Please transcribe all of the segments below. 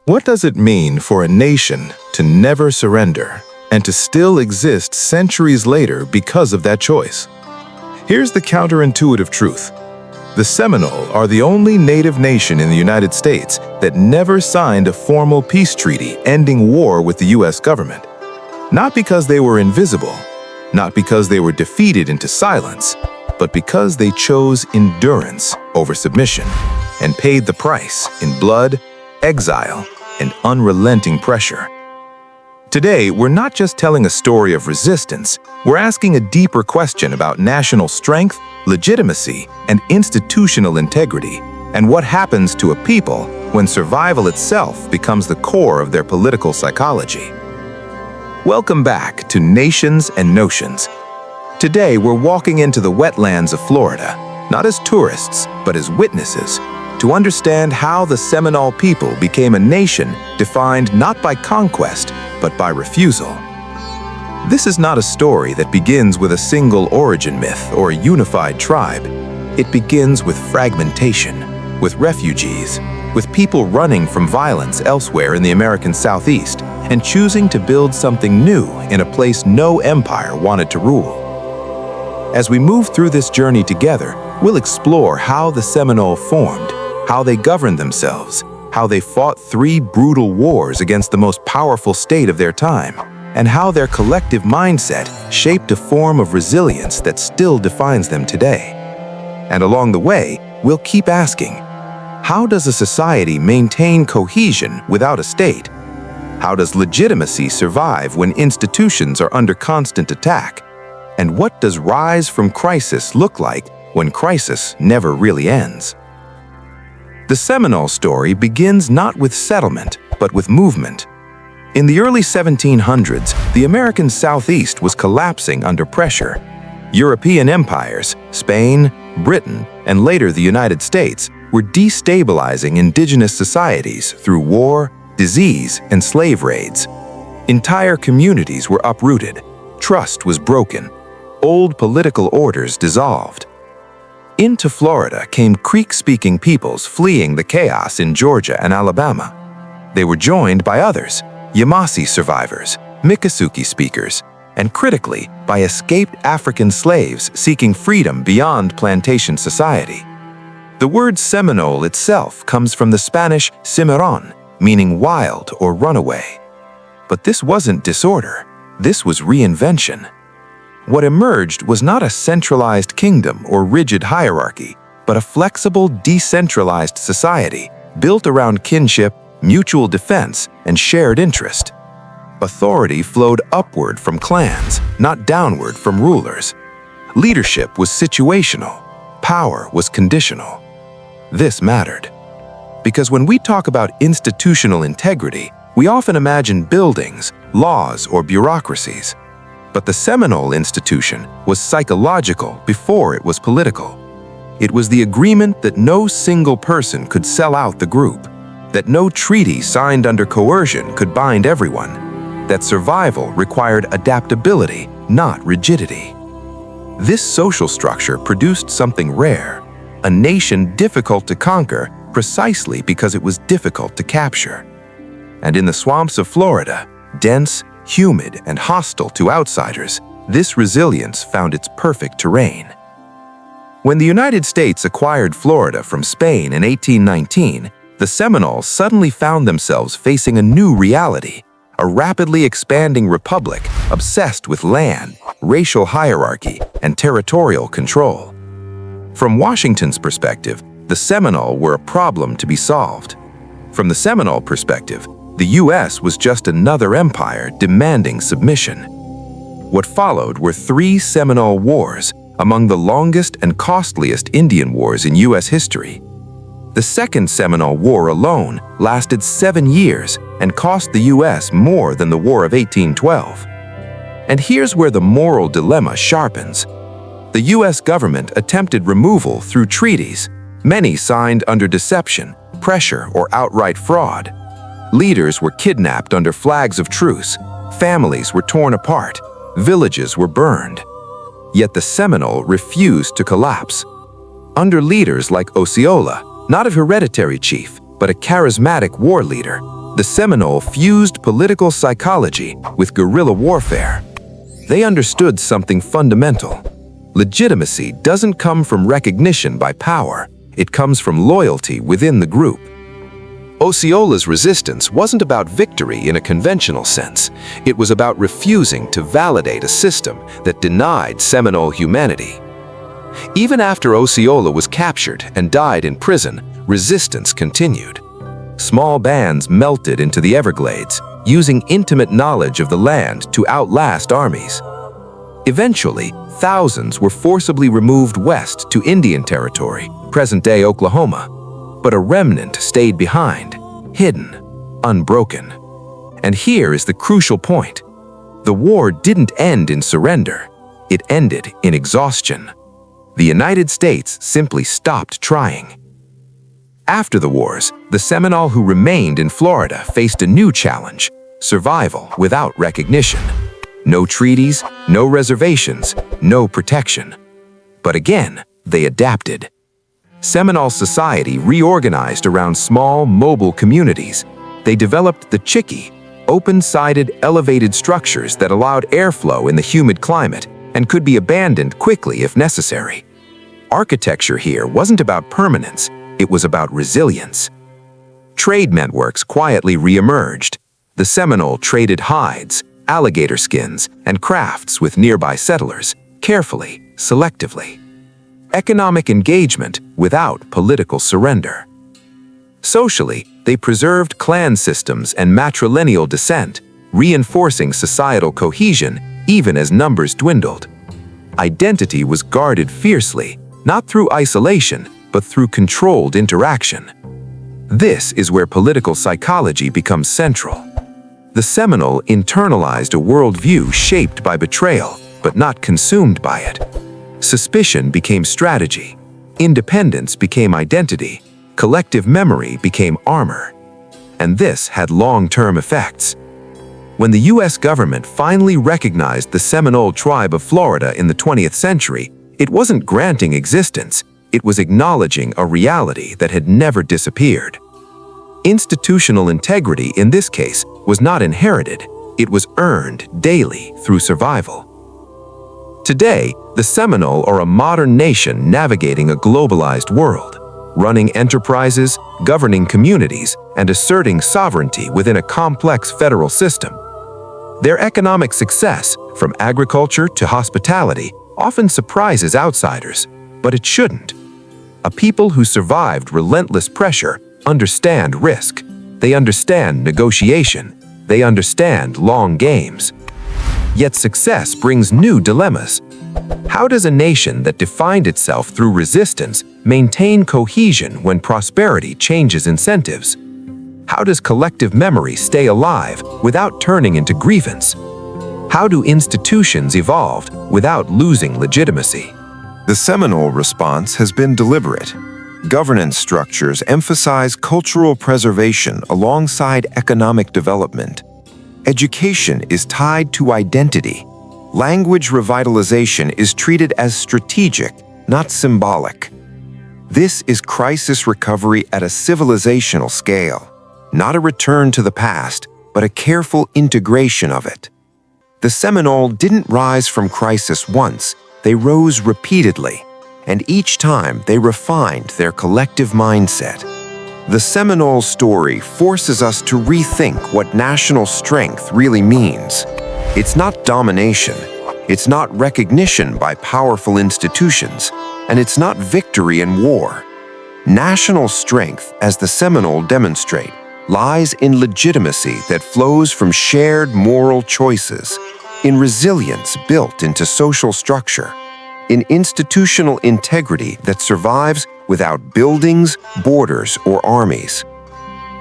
What does it mean for a nation to never surrender and to still exist centuries later because of that choice? Here's the counterintuitive truth. The Seminole are the only native nation in the United States that never signed a formal peace treaty ending war with the U.S. government. Not because they were invisible, not because they were defeated into silence, but because they chose endurance over submission and paid the price in blood, exile, and unrelenting pressure. Today, we're not just telling a story of resistance, we're asking a deeper question about national strength, legitimacy, and institutional integrity, and what happens to a people when survival itself becomes the core of their political psychology. Welcome back to Nations and Notions. Today, we're walking into the wetlands of Florida, not as tourists, but as witnesses, to understand how the Seminole people became a nation defined not by conquest, but by refusal. This is not a story that begins with a single origin myth or a unified tribe. It begins with fragmentation, with refugees, with people running from violence elsewhere in the American Southeast and choosing to build something new in a place no empire wanted to rule. As we move through this journey together, we'll explore how the Seminole formed, how they governed themselves, how they fought 3 brutal wars against the most powerful state of their time, and how their collective mindset shaped a form of resilience that still defines them today. And along the way, we'll keep asking, how does a society maintain cohesion without a state? How does legitimacy survive when institutions are under constant attack? And what does rise from crisis look like when crisis never really ends? The Seminole story begins not with settlement, but with movement. In the early 1700s, the American Southeast was collapsing under pressure. European empires, Spain, Britain, and later the United States, were destabilizing indigenous societies through war, disease, and slave raids. Entire communities were uprooted, trust was broken, old political orders dissolved. Into Florida came Creek-speaking peoples fleeing the chaos in Georgia and Alabama. They were joined by others, Yamasee survivors, Miccosukee speakers, and critically, by escaped African slaves seeking freedom beyond plantation society. The word Seminole itself comes from the Spanish cimarron, meaning wild or runaway. But this wasn't disorder, this was reinvention. What emerged was not a centralized kingdom or rigid hierarchy, but a flexible, decentralized society built around kinship, mutual defense, and shared interest. Authority flowed upward from clans, not downward from rulers. Leadership was situational, power was conditional. This mattered. Because when we talk about institutional integrity, we often imagine buildings, laws, or bureaucracies. But the Seminole institution was psychological before it was political. It was the agreement that no single person could sell out the group, that no treaty signed under coercion could bind everyone, that survival required adaptability, not rigidity. This social structure produced something rare, a nation difficult to conquer precisely because it was difficult to capture. And in the swamps of Florida, dense, humid, and hostile to outsiders, this resilience found its perfect terrain. When the United States acquired Florida from Spain in 1819, the Seminoles suddenly found themselves facing a new reality, a rapidly expanding republic obsessed with land, racial hierarchy, and territorial control. From Washington's perspective, the Seminole were a problem to be solved. From the Seminole perspective, the U.S. was just another empire demanding submission. What followed were 3 Seminole Wars, among the longest and costliest Indian wars in U.S. history. The Second Seminole War alone lasted 7 years and cost the U.S. more than the War of 1812. And here's where the moral dilemma sharpens. The U.S. government attempted removal through treaties, many signed under deception, pressure, or outright fraud. Leaders were kidnapped under flags of truce, families were torn apart, villages were burned. Yet the Seminole refused to collapse. Under leaders like Osceola, not a hereditary chief, but a charismatic war leader, The Seminole fused political psychology with guerrilla warfare. They understood something fundamental. Legitimacy doesn't come from recognition by power. It comes from loyalty within the group. Osceola's resistance wasn't about victory in a conventional sense. It was about refusing to validate a system that denied Seminole humanity. Even after Osceola was captured and died in prison, resistance continued. Small bands melted into the Everglades, using intimate knowledge of the land to outlast armies. Eventually, thousands were forcibly removed west to Indian Territory, present-day Oklahoma. But a remnant stayed behind, hidden, unbroken. And here is the crucial point. The war didn't end in surrender. It ended in exhaustion. The United States simply stopped trying. After the wars, the Seminole who remained in Florida faced a new challenge: survival without recognition. No treaties, no reservations, no protection. But again, they adapted. Seminole society reorganized around small, mobile communities. They developed the chickee, open-sided, elevated structures that allowed airflow in the humid climate and could be abandoned quickly if necessary. Architecture here wasn't about permanence, it was about resilience. Trade networks quietly re-emerged. The Seminole traded hides, alligator skins, and crafts with nearby settlers, carefully, selectively. Economic engagement without political surrender. Socially, they preserved clan systems and matrilineal descent, reinforcing societal cohesion even as numbers dwindled. Identity was guarded fiercely, not through isolation, but through controlled interaction. This is where political psychology becomes central. The Seminole internalized a worldview shaped by betrayal, but not consumed by it. Suspicion became strategy. Independence became identity. Collective memory became armor. And this had long-term effects. When the U.S. government finally recognized the Seminole tribe of Florida in the 20th century, it wasn't granting existence, it was acknowledging a reality that had never disappeared. Institutional integrity in this case was not inherited, it was earned daily through survival. Today, the Seminole are a modern nation navigating a globalized world, running enterprises, governing communities, and asserting sovereignty within a complex federal system. Their economic success, from agriculture to hospitality, often surprises outsiders, but it shouldn't. A people who survived relentless pressure understand risk. They understand negotiation. They understand long games. Yet success brings new dilemmas. How does a nation that defined itself through resistance maintain cohesion when prosperity changes incentives? How does collective memory stay alive without turning into grievance? How do institutions evolve without losing legitimacy? The Seminole response has been deliberate. Governance structures emphasize cultural preservation alongside economic development. Education is tied to identity. Language revitalization is treated as strategic, not symbolic. This is crisis recovery at a civilizational scale, not a return to the past, but a careful integration of it. The Seminole didn't rise from crisis once, they rose repeatedly, and each time they refined their collective mindset. The Seminole story forces us to rethink what national strength really means. It's not domination, it's not recognition by powerful institutions, and it's not victory in war. National strength, as the Seminole demonstrate, lies in legitimacy that flows from shared moral choices, in resilience built into social structure, in institutional integrity that survives without buildings, borders, or armies.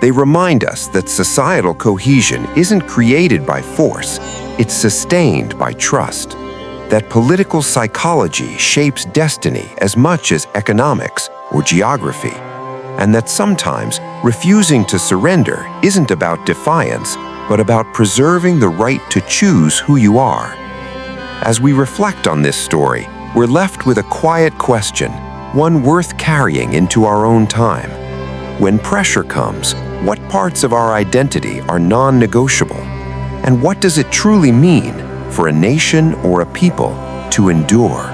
They remind us that societal cohesion isn't created by force, it's sustained by trust. That political psychology shapes destiny as much as economics or geography. And that sometimes refusing to surrender isn't about defiance, but about preserving the right to choose who you are. As we reflect on this story, we're left with a quiet question, one worth carrying into our own time. When pressure comes, What parts of our identity are non-negotiable? And what does it truly mean for a nation or a people to endure?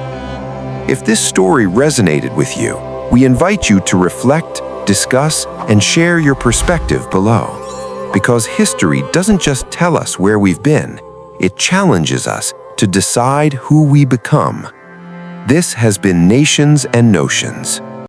If this story resonated with you, we invite you to reflect, discuss, and share your perspective below. Because history doesn't just tell us where we've been, it challenges us to decide who we become. This has been Nations and Notions.